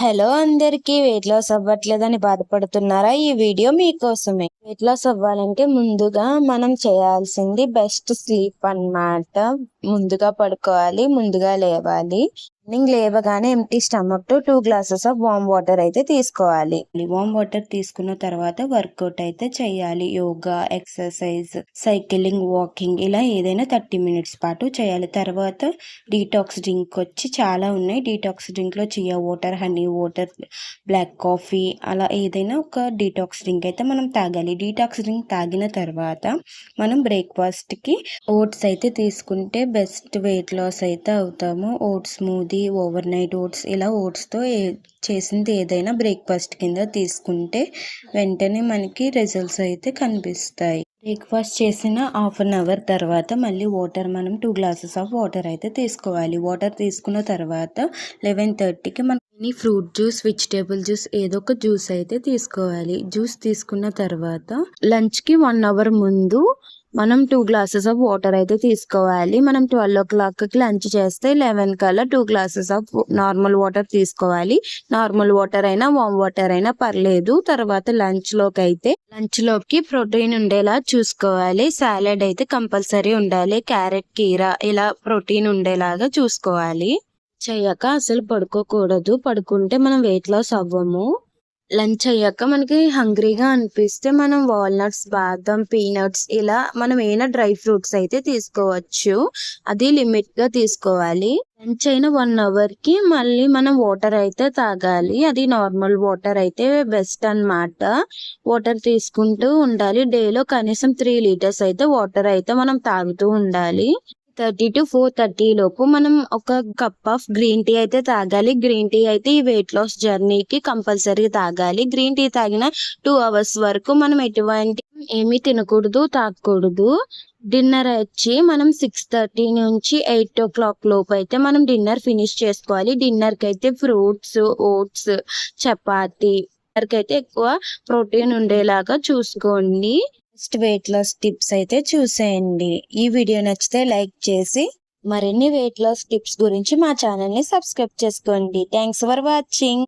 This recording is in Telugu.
హలో అందరికి వెయిట్ లాస్ అవ్వట్లేదని బాధపడుతున్నారా? ఈ వీడియో మీకోసమే. వెయిట్ లాస్ అవ్వాలంటే ముందుగా మనం చేయాల్సింది బెస్ట్ స్లీప్ అన్నమాట. ముందుగా పడుకోవాలి, ముందుగా లేవాలి. మార్నింగ్ లేవగానే ఎంప్టీ స్టమక్ తో 2 గ్లాసెస్ ఆఫ్ వామ్ వాటర్ అయితే తీసుకోవాలి. వామ్ వాటర్ తీసుకున్న తర్వాత వర్కౌట్ అయితే చేయాలి. యోగా, ఎక్సర్సైజ్, సైక్లింగ్, వాకింగ్ ఇలా ఏదైనా 30 మినిట్స్ పాటు చేయాలి. తర్వాత డీటాక్స్ డ్రింక్ వచ్చి చాలా ఉన్నాయి. డీటాక్స్ డ్రింక్ లో chia water, honey water, black coffee అలా ఏదైనా ఒక డీటాక్స్ డ్రింక్ అయితే మనం తాగాలి. డీటాక్స్ డ్రింక్ తాగిన తర్వాత మనం బ్రేక్ఫాస్ట్ కి ఓట్స్ అయితే తీసుకుంటే బెస్ట్ వెయిట్ లాస్ అయితే అవుతాము. Oats smoothie, overnight oats ఇలా ఓట్స్తో చేసింది ఏదైనా బ్రేక్ఫాస్ట్ కింద తీసుకుంటే వెంటనే మనకి రిజల్ట్స్ అయితే కనిపిస్తాయి. బ్రేక్ఫాస్ట్ చేసిన హాఫ్ అన్ అవర్ తర్వాత మళ్ళీ వాటర్ మనం 2 గ్లాసెస్ ఆఫ్ వాటర్ అయితే తీసుకోవాలి. వాటర్ తీసుకున్న తర్వాత 11:30కి మనం ఫ్రూట్ జ్యూస్, వెజిటేబుల్ జ్యూస్ ఏదో ఒక జ్యూస్ అయితే తీసుకోవాలి. జ్యూస్ తీసుకున్న తర్వాత లంచ్కి 1 అవర్ ముందు మనం 2 గ్లాసెస్ ఆఫ్ వాటర్ అయితే తీసుకోవాలి. మనం 12 o'clockకి లంచ్ చేస్తే 11 కల్లా 2 గ్లాసెస్ ఆఫ్ నార్మల్ వాటర్ తీసుకోవాలి. నార్మల్ వాటర్ అయినా వామ్ వాటర్ అయినా పర్లేదు. తర్వాత లంచ్ లోకి ప్రోటీన్ ఉండేలా చూసుకోవాలి. సాలెడ్ అయితే కంపల్సరీ ఉండాలి. క్యారెట్, కీరా ఇలా ప్రోటీన్ ఉండేలాగా చూసుకోవాలి. చెయ్యక అసలు పడుకోకూడదు. పడుకుంటే మనం వెయిట్ లాస్ అవ్వము. లంచ్ అయ్యాక మనకి హంగ్రీగా అనిపిస్తే మనం వాల్నట్స్, బాదం, పీనట్స్ ఇలా మనం ఏమైనా డ్రై ఫ్రూట్స్ అయితే తీసుకోవచ్చు. అది లిమిట్ గా తీసుకోవాలి. లంచ్ అయిన 1 అవర్కి మళ్ళీ మనం వాటర్ అయితే తాగాలి. అది నార్మల్ వాటర్ అయితే బెస్ట్ అన్నమాట. వాటర్ తీసుకుంటూ ఉండాలి. డేలో కనీసం 3 లీటర్స్ అయితే వాటర్ అయితే మనం తాగుతూ ఉండాలి. 30 to 4:30 లోపు మనం ఒక కప్ ఆఫ్ గ్రీన్ టీ అయితే తాగాలి. గ్రీన్ టీ అయితే ఈ వెయిట్ లాస్ జర్నీకి కంపల్సరీ తాగాలి. గ్రీన్ టీ తాగిన 2 అవర్స్ వరకు మనం ఎటువంటి ఏమీ తినకూడదు, తాగకూడదు. డిన్నర్ వచ్చి మనం 6:30 నుంచి 8 o'clock లోపు అయితే మనం డిన్నర్ ఫినిష్ చేసుకోవాలి. డిన్నర్ కి అయితే ఫ్రూట్స్, ఓట్స్, చపాతి అయితే ఎక్కువ ప్రోటీన్ ఉండేలాగా చూసుకోండి. నెక్స్ట్ వెయిట్ లాస్ టిప్స్ అయితే చూసేయండి. ఈ వీడియో నచ్చితే లైక్ చేసి మరిన్ని వెయిట్ లాస్ టిప్స్ గురించి మా ఛానల్ ని సబ్స్క్రైబ్ చేసుకోండి. Thanks for watching.